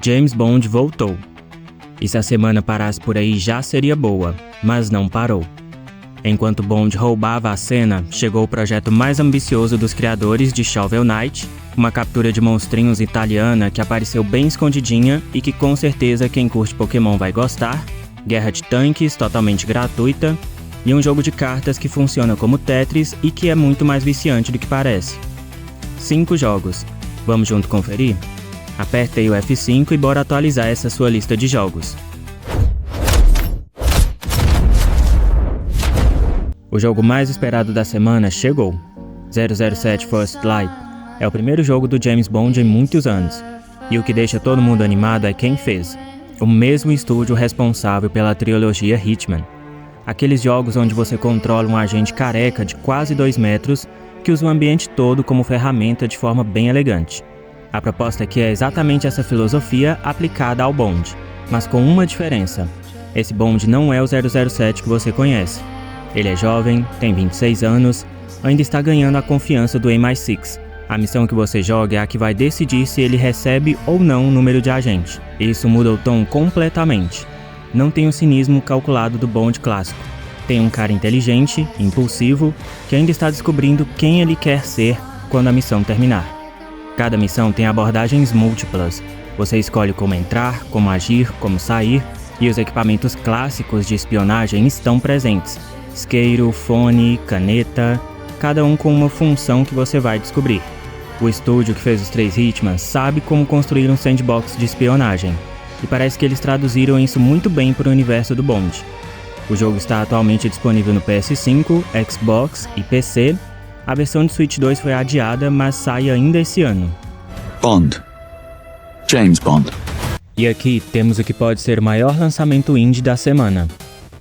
James Bond voltou. E se a semana parasse por aí já seria boa, mas não parou. Enquanto Bond roubava a cena, chegou o projeto mais ambicioso dos criadores de Shovel Knight, uma captura de monstrinhos italiana que apareceu bem escondidinha e que com certeza quem curte Pokémon vai gostar, guerra de tanques totalmente gratuita e um jogo de cartas que funciona como Tetris e que é muito mais viciante do que parece. 5 jogos. Vamos junto conferir? Aperta aí o F5 e bora atualizar essa sua lista de jogos. O jogo mais esperado da semana chegou. 007 First Light é o primeiro jogo do James Bond em muitos anos. E o que deixa todo mundo animado é quem fez. O mesmo estúdio responsável pela trilogia Hitman. Aqueles jogos onde você controla um agente careca de quase 2 metros que usa o ambiente todo como ferramenta de forma bem elegante. A proposta aqui é exatamente essa filosofia aplicada ao Bond, mas com uma diferença. Esse Bond não é o 007 que você conhece. Ele é jovem, tem 26 anos, ainda está ganhando a confiança do MI6. A missão que você joga é a que vai decidir se ele recebe ou não o número de agente. Isso muda o tom completamente. Não tem o cinismo calculado do Bond clássico. Tem um cara inteligente, impulsivo, que ainda está descobrindo quem ele quer ser quando a missão terminar. Cada missão tem abordagens múltiplas. Você escolhe como entrar, como agir, como sair, e os equipamentos clássicos de espionagem estão presentes. Isqueiro, fone, caneta, cada um com uma função que você vai descobrir. O estúdio que fez os 3 Hitman sabe como construir um sandbox de espionagem, e parece que eles traduziram isso muito bem para o universo do Bond. O jogo está atualmente disponível no PS5, Xbox e PC. A versão de Switch 2 foi adiada, mas sai ainda esse ano. Bond. James Bond. E aqui temos o que pode ser o maior lançamento indie da semana.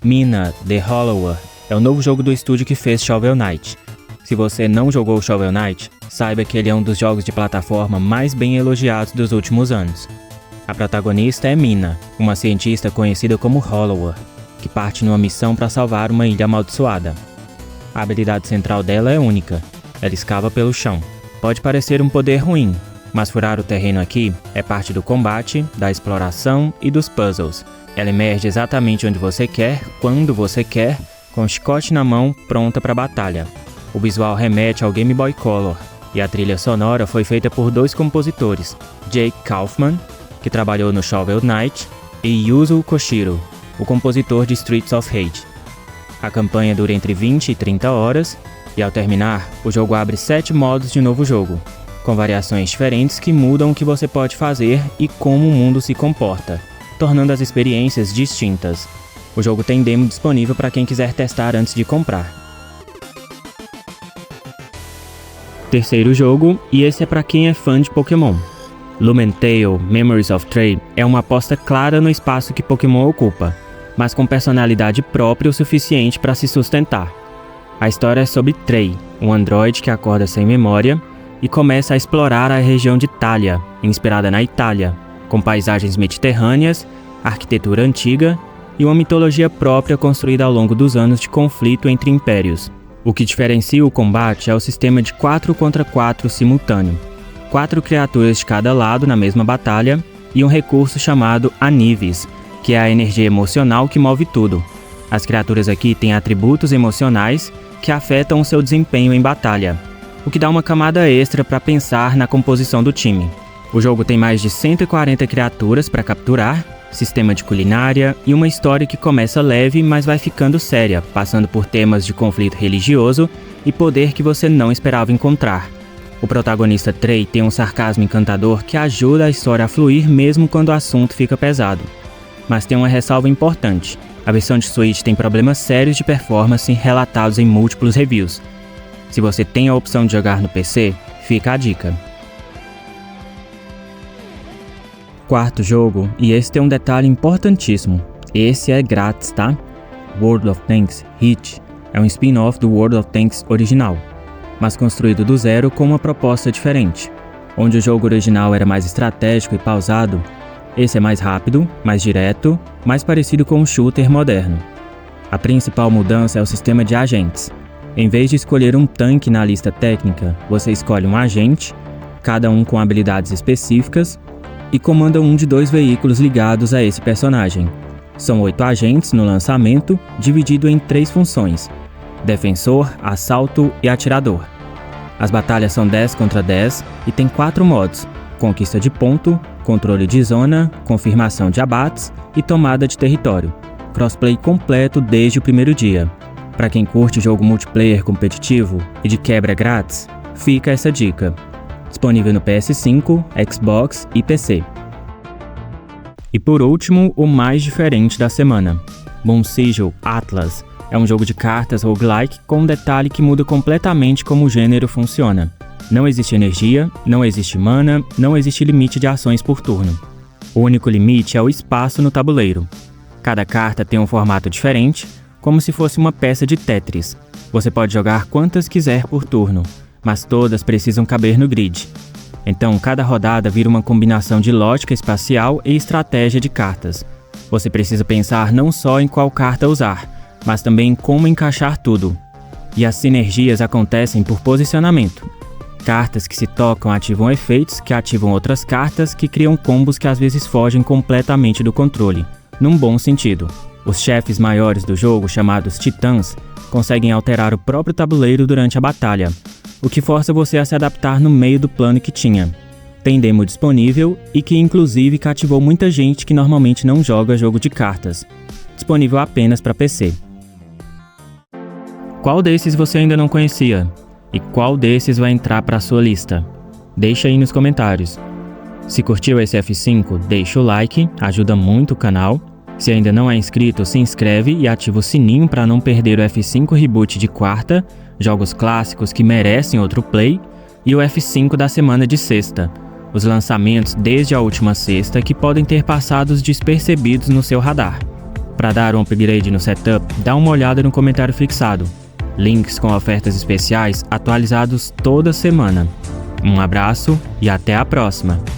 Mina, The Hollower, é o novo jogo do estúdio que fez Shovel Knight. Se você não jogou Shovel Knight, saiba que ele é um dos jogos de plataforma mais bem elogiados dos últimos anos. A protagonista é Mina, uma cientista conhecida como Hollower, que parte numa missão para salvar uma ilha amaldiçoada. A habilidade central dela é única, ela escava pelo chão. Pode parecer um poder ruim, mas furar o terreno aqui é parte do combate, da exploração e dos puzzles. Ela emerge exatamente onde você quer, quando você quer, com o chicote na mão, pronta para a batalha. O visual remete ao Game Boy Color, e a trilha sonora foi feita por 2 compositores, Jake Kaufman, que trabalhou no Shovel Knight, e Yuzo Koshiro, o compositor de Streets of Rage. A campanha dura entre 20 e 30 horas, e ao terminar, o jogo abre 7 modos de novo jogo, com variações diferentes que mudam o que você pode fazer e como o mundo se comporta, tornando as experiências distintas. O jogo tem demo disponível para quem quiser testar antes de comprar. Terceiro jogo, e esse é para quem é fã de Pokémon. Lumen Tale Memories of Trey é uma aposta clara no espaço que Pokémon ocupa, mas com personalidade própria o suficiente para se sustentar. A história é sobre Trey, um androide que acorda sem memória e começa a explorar a região de Thalia, inspirada na Itália, com paisagens mediterrâneas, arquitetura antiga e uma mitologia própria construída ao longo dos anos de conflito entre impérios. O que diferencia o combate é o sistema de 4 contra 4 simultâneo. 4 criaturas de cada lado na mesma batalha e um recurso chamado Anivis, que é a energia emocional que move tudo. As criaturas aqui têm atributos emocionais que afetam o seu desempenho em batalha, o que dá uma camada extra para pensar na composição do time. O jogo tem mais de 140 criaturas para capturar, sistema de culinária e uma história que começa leve, mas vai ficando séria, passando por temas de conflito religioso e poder que você não esperava encontrar. O protagonista Trey tem um sarcasmo encantador que ajuda a história a fluir mesmo quando o assunto fica pesado. Mas tem uma ressalva importante. A versão de Switch tem problemas sérios de performance relatados em múltiplos reviews. Se você tem a opção de jogar no PC, fica a dica. Quarto jogo, e esse tem um detalhe importantíssimo. Esse é grátis, tá? World of Tanks Hit é um spin-off do World of Tanks original, mas construído do zero com uma proposta diferente. Onde o jogo original era mais estratégico e pausado, esse é mais rápido, mais direto, mais parecido com um shooter moderno. A principal mudança é o sistema de agentes. Em vez de escolher um tanque na lista técnica, você escolhe um agente, cada um com habilidades específicas, e comanda um de 2 veículos ligados a esse personagem. São 8 agentes no lançamento, dividido em 3 funções: defensor, assalto e atirador. As batalhas são 10 contra 10 e tem 4 modos: conquista de ponto, controle de zona, confirmação de abates e tomada de território. Crossplay completo desde o primeiro dia. Para quem curte jogo multiplayer competitivo e de quebra grátis, fica essa dica. Disponível no PS5, Xbox e PC. E por último, o mais diferente da semana. Moon Sigil Atlas é um jogo de cartas roguelike com um detalhe que muda completamente como o gênero funciona. Não existe energia, não existe mana, não existe limite de ações por turno. O único limite é o espaço no tabuleiro. Cada carta tem um formato diferente, como se fosse uma peça de Tetris. Você pode jogar quantas quiser por turno, mas todas precisam caber no grid. Então, cada rodada vira uma combinação de lógica espacial e estratégia de cartas. Você precisa pensar não só em qual carta usar, mas também em como encaixar tudo. E as sinergias acontecem por posicionamento. Cartas que se tocam ativam efeitos que ativam outras cartas que criam combos que às vezes fogem completamente do controle, num bom sentido. Os chefes maiores do jogo, chamados Titãs, conseguem alterar o próprio tabuleiro durante a batalha, o que força você a se adaptar no meio do plano que tinha. Tem demo disponível e que inclusive cativou muita gente que normalmente não joga jogo de cartas. Disponível apenas para PC. Qual desses você ainda não conhecia? E qual desses vai entrar para a sua lista? Deixa aí nos comentários. Se curtiu esse F5, deixa o like, ajuda muito o canal. Se ainda não é inscrito, se inscreve e ativa o sininho para não perder o F5 Reboot de quarta, jogos clássicos que merecem outro play, e o F5 da semana de sexta, os lançamentos desde a última sexta que podem ter passado despercebidos no seu radar. Para dar um upgrade no setup, dá uma olhada no comentário fixado. Links com ofertas especiais atualizados toda semana. Um abraço e até a próxima!